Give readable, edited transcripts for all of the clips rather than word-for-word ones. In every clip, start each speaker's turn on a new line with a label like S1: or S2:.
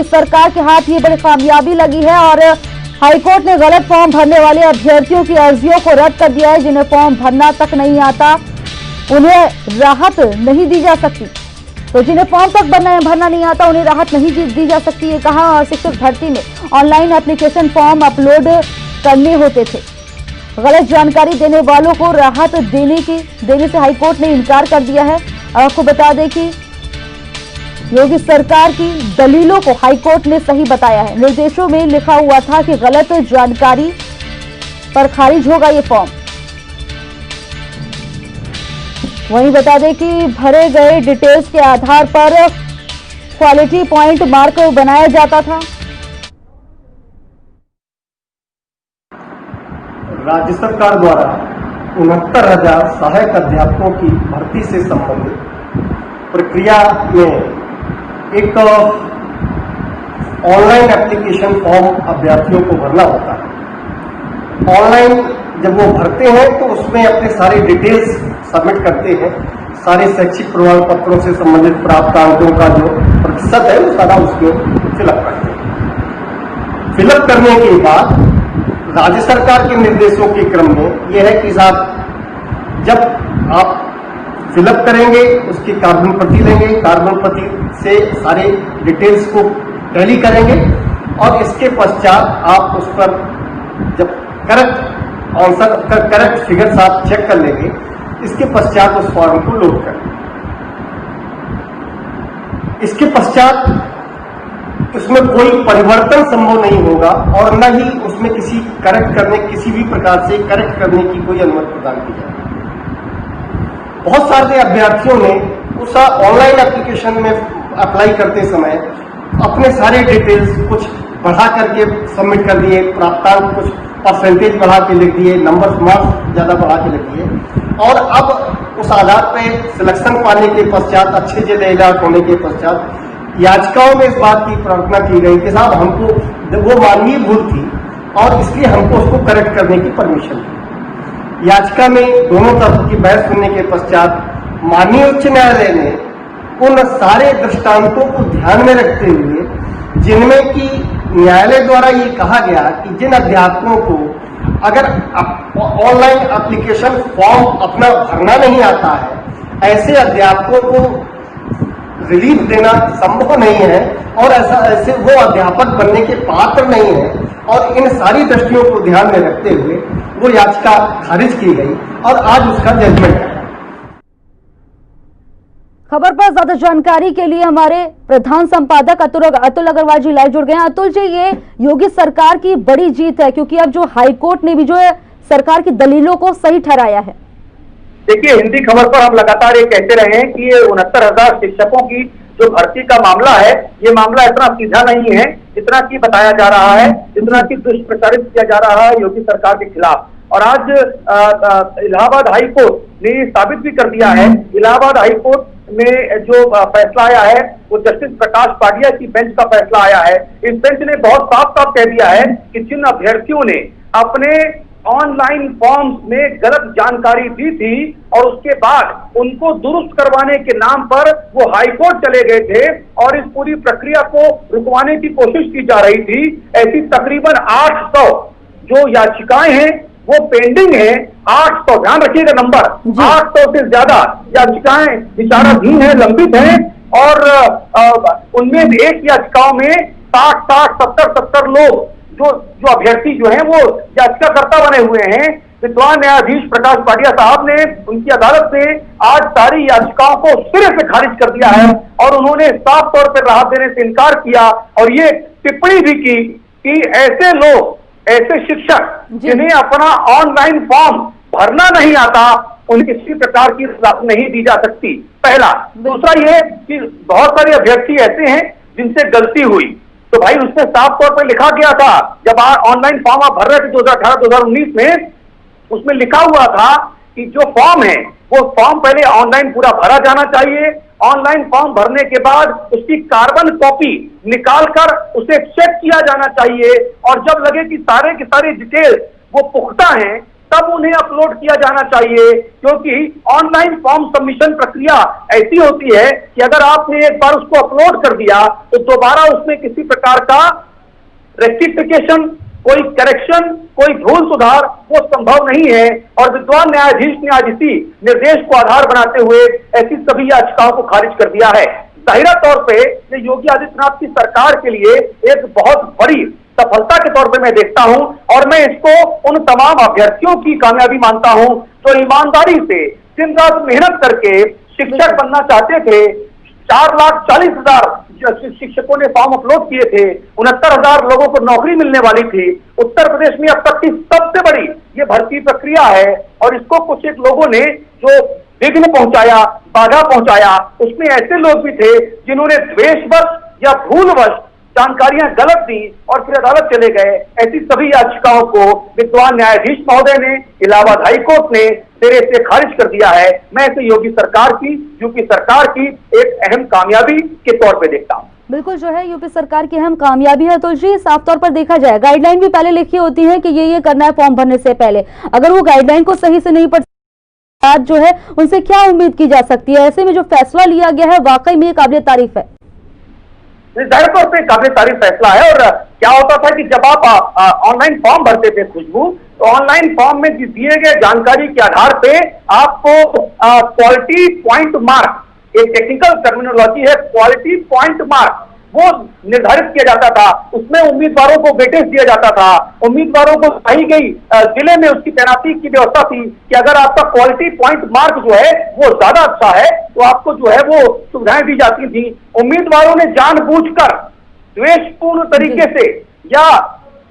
S1: योगी सरकार के हाथ ये बड़ी कामयाबी लगी है और हाईकोर्ट ने गलत फॉर्म भरने वाले अभ्यर्थियों की अर्जियों को रद्द कर दिया है। जिन्हें फॉर्म भरना तक नहीं आता उन्हें राहत नहीं दी जा सकती। तो जिन्हें फॉर्म तक भरना नहीं आता उन्हें राहत नहीं दी जा सकती। ये कहा शिक्षक भर्ती में ऑनलाइन एप्लीकेशन फॉर्म अपलोड करने होते थे। गलत जानकारी देने वालों को राहत देने से हाईकोर्ट ने इनकार कर दिया है। आपको बता दें कि योगी सरकार की दलीलों को हाईकोर्ट ने सही बताया है। निर्देशों में लिखा हुआ था कि गलत जानकारी पर खारिज होगा ये फॉर्म। वहीं बता दें कि भरे गए डिटेल्स के आधार पर क्वालिटी पॉइंट मार्क बनाया जाता था।
S2: राज्य सरकार द्वारा 69,000 सहायक अध्यापकों की भर्ती से संबंधित प्रक्रिया में एक ऑनलाइन एप्लीकेशन फॉर्म अभ्यर्थियों को भरना होता है। ऑनलाइन जब वो भरते हैं तो उसमें अपने सारे डिटेल्स सबमिट करते हैं। सारे शैक्षिक प्रमाण पत्रों से संबंधित प्राप्त अंकों का जो प्रतिशत है वो सारा उसमें फिलअप करते हैं। फिलअप करने के बाद राज्य सरकार के निर्देशों के क्रम में यह है कि साहब जब आप फिलअप करेंगे उसकी कार्बन प्रति लेंगे, कार्बन प्रति से सारे डिटेल्स को टैली करेंगे और इसके पश्चात आप उस पर जब करेक्ट आंसर करेक्ट फिगर्स आप चेक कर लेंगे, इसके पश्चात उस फॉर्म को लोड करें। इसके पश्चात उसमें कोई परिवर्तन संभव नहीं होगा और न ही उसमें किसी भी प्रकार से करेक्ट करने की कोई अनुमति प्रदान की जाए। बहुत सारे अभ्यर्थियों ने उस ऑनलाइन एप्लीकेशन में अप्लाई करते समय अपने सारे डिटेल्स कुछ बढ़ा करके सबमिट कर दिए, प्राप्तांक कुछ परसेंटेज बढ़ा के लिख दिए, नंबर मार्क्स ज्यादा बढ़ा के लिख दिए और अब उस आधार पर सिलेक्शन पाने के पश्चात अच्छे जिले इलाक होने के पश्चात याचिकाओं में इस बात की प्रार्थना की गई कि साहब हमको वो मानवीय भूल थी और इसलिए हमको उसको करेक्ट करने की परमिशन दी। याचिका में दोनों तरफ की बहस सुनने के पश्चात माननीय उच्च न्यायालय ने उन सारे दृष्टांतों को ध्यान में रखते हुए जिनमें कि न्यायालय द्वारा ये कहा गया कि जिन अध्यापकों को अगर ऑनलाइन एप्लीकेशन फॉर्म अपना भरना नहीं आता है ऐसे अध्यापकों को रिलीफ देना संभव नहीं है और ऐसे वो अध्यापक बनने के पात्र नहीं है और इन सारी दृष्टियों को ध्यान में रखते हुए वो याचिका खारिज की गई और आज उसका जजमेंट है।
S1: खबर पर ज्यादा जानकारी के लिए हमारे प्रधान संपादक अतुल अग्रवाल जी लाइव जुड़ गए हैं। अतुल जी, ये योगी सरकार की बड़ी जीत है क्योंकि अब जो हाईकोर्ट ने भी जो है सरकार की दलीलों को सही ठहराया है।
S3: देखिए, हिंदी खबर पर हम लगातार ये कहते रहे हैं कि ये 69,000 शिक्षकों की जो भर्ती का मामला है, ये मामला इतना सीधा नहीं है जितना कि बताया जा रहा है, जितना कि दुष्प्रचारित किया जा रहा है योगी सरकार के खिलाफ। और आज इलाहाबाद हाई कोर्ट ने साबित भी कर दिया है। इलाहाबाद हाई कोर्ट में जो फैसला आया है वो जस्टिस प्रकाश पाटिया की बेंच का फैसला आया है। इस बेंच ने बहुत साफ साफ कह दिया है कि जिन अभ्यर्थियों ने अपने ऑनलाइन फॉर्म्स में गलत जानकारी दी थी और उसके बाद उनको दुरुस्त करवाने के नाम पर वो हाईकोर्ट चले गए थे और इस पूरी प्रक्रिया को रुकवाने की कोशिश की जा रही थी, ऐसी तकरीबन 800 जो याचिकाएं हैं वो पेंडिंग है। 800, ध्यान रखिएगा नंबर, 800 से ज्यादा याचिकाएं विचाराधीन है, लंबित है और उनमें एक याचिकाओं में 60, 70 लोग जो अभ्यर्थी जो हैं वो याचिकाकर्ता बने हुए हैं। विद्वान न्यायाधीश प्रकाश पाटिया साहब ने उनकी अदालत ने आज सारी याचिकाओं को सिरे से खारिज कर दिया है और उन्होंने साफ तौर पर राहत देने से इनकार किया और ये टिप्पणी भी की कि ऐसे लोग, ऐसे शिक्षक जिन्हें अपना ऑनलाइन फॉर्म भरना नहीं आता उन्हें किसी प्रकार की राहत नहीं दी जा सकती, पहला। दूसरा ये कि बहुत सारे अभ्यर्थी ऐसे हैं जिनसे गलती हुई, तो भाई उसमें साफ तौर पर लिखा गया था जब ऑनलाइन फॉर्म आप भर रहे थे 2018-2019 में, उसमें लिखा हुआ था कि जो फॉर्म है वो फॉर्म पहले ऑनलाइन पूरा भरा जाना चाहिए। ऑनलाइन फॉर्म भरने के बाद उसकी कार्बन कॉपी निकालकर उसे चेक किया जाना चाहिए और जब लगे कि सारे के सारे डिटेल्स वो पुख्ता हैं तब उन्हें अपलोड किया जाना चाहिए, क्योंकि ऑनलाइन फॉर्म सबमिशन प्रक्रिया ऐसी होती है कि अगर आपने एक बार उसको अपलोड कर दिया तो दोबारा उसमें किसी प्रकार का रेक्टिफिकेशन, कोई करेक्शन, कोई भूल सुधार वो संभव नहीं है। और विद्वान न्यायाधीश ने आज इसी निर्देश को आधार बनाते हुए ऐसी सभी याचिकाओं को खारिज कर दिया है। जाहिरा तौर पे ये योगी आदित्यनाथ की सरकार के लिए एक बहुत बड़ी सफलता के तौर पे मैं देखता हूं, और मैं इसको उन तमाम अभ्यर्थियों की कामयाबी मानता हूं जो ईमानदारी से दिन रात मेहनत करके शिक्षक बनना चाहते थे। 4,40,000 शिक्षकों ने फॉर्म अपलोड किए थे, 69,000 लोगों को नौकरी मिलने वाली थी। उत्तर प्रदेश में अब तक की सबसे बड़ी ये भर्ती प्रक्रिया है, और इसको कुछ एक लोगों ने जो विघ्न पहुंचाया, बाधा पहुंचाया, उसमें ऐसे लोग भी थे जिन्होंने द्वेषवश या भूलवश जानकारियां गलत दी और फिर अदालत चले गए। ऐसी सभी याचिकाओं को विद्वान न्यायाधीश महोदय ने, इलाहाबाद हाईकोर्ट ने सिरे से खारिज कर दिया है। मैं इसे योगी सरकार की, यूपी सरकार की एक अहम कामयाबी के तौर पे देखता हूं।
S1: बिल्कुल, जो है यूपी सरकार की अहम कामयाबी है। तो जी, साफ तौर पर देखा जाए, गाइडलाइन भी पहले लिखी होती है कि ये करना है फॉर्म भरने से पहले। अगर वो गाइडलाइन को सही से नहीं पढ़ जो है उनसे क्या उम्मीद की जा सकती है? ऐसे में जो फैसला लिया गया है वाकई में काबिल तारीफ है।
S3: जाहिर तौर पर काबिल तारीफ फैसला है। और क्या होता था कि जब आप ऑनलाइन फॉर्म भरते थे खुशबू, तो ऑनलाइन फॉर्म में दिए गए जानकारी के आधार पे आपको क्वालिटी पॉइंट मार्क, एक टेक्निकल टर्मिनोलॉजी है, क्वालिटी पॉइंट मार्क, वो निर्धारित किया जाता था। उसमें उम्मीदवारों को वेटेज दिया जाता था, उम्मीदवारों को कही गई जिले में उसकी तैनाती की व्यवस्था थी कि अगर आपका क्वालिटी पॉइंट मार्क जो है वो ज्यादा अच्छा है तो आपको जो है वो सुविधाएं दी जाती थी। उम्मीदवारों ने जानबूझकर द्वेषपूर्ण तरीके से या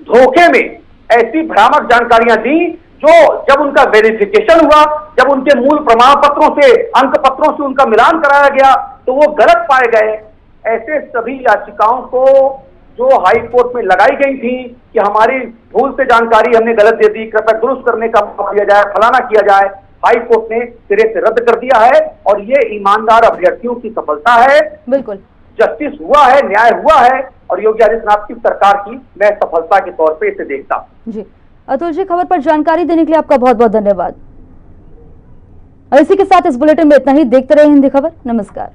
S3: धोखे में ऐसी भ्रामक जानकारियां दी, जो जब उनका वेरिफिकेशन हुआ, जब उनके मूल प्रमाण पत्रों से, अंक पत्रों से उनका मिलान कराया गया तो वो गलत पाए गए। ऐसे सभी याचिकाओं को जो हाई कोर्ट में लगाई गई थी कि हमारी भूल से जानकारी हमने गलत दे दी, कृपया दुरुस्त करने का मौका दिया जाए, फलाना किया जाए, हाई कोर्ट ने सिरे से रद्द कर दिया है। और ये ईमानदार अभ्यर्थियों की सफलता है।
S1: बिल्कुल,
S3: जस्टिस हुआ है, न्याय हुआ है, और योगी आदित्यनाथ की सरकार की मैं सफलता के तौर पे इसे देखता हूं।
S1: जी अतुल जी, खबर पर जानकारी देने के लिए आपका बहुत बहुत धन्यवाद। और इसी के साथ इस बुलेटिन में इतना ही। देखते रहे हिंदी खबर। नमस्कार।